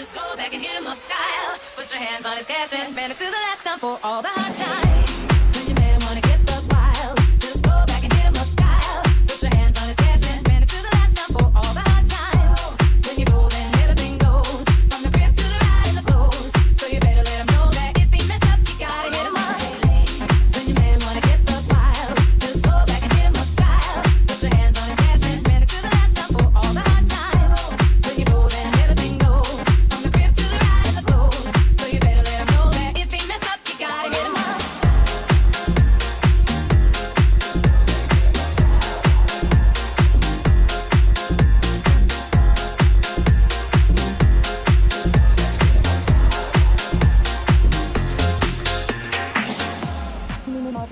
Just go back and hit him up style. Put your hands on his cash and spend it to the last time for all the hard times. When your man wanna get buck wild, just go back and hit him up style. Put your hands on his cash and spend it to the last time for all the hard times. When you go, then everything goes. From the crib to the ride and the clothes. So you better let him know that if he mess up, you gotta hit him up. When your man wanna get buck wild, just go back and hit him up style. Put your hands on his cash and spend it to the last time for all the hard times. When you go, then everything goes. From the crib to the ride and the clothes. So you better let him know that if he mess up, you gotta hit him up.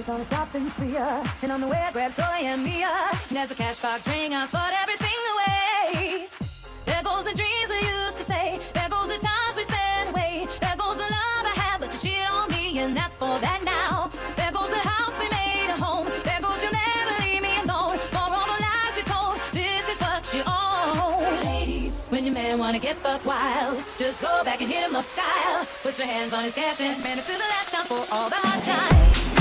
On a shopping spree, and on the way I grabbed Troy and Mia. And as the cash box rang, I thought everything away. There goes the dreams we used to say. There goes the times we spent away. There goes the love I had, but you cheated on me, and that's for that now. There goes the house we made a home. There goes you'll never leave me alone. For all the lies you told, this is what you own. Ladies, when your man wanna get buck wild, just go back and hit him up style. Put your hands on his cash and spend it to the last time for all the hard times.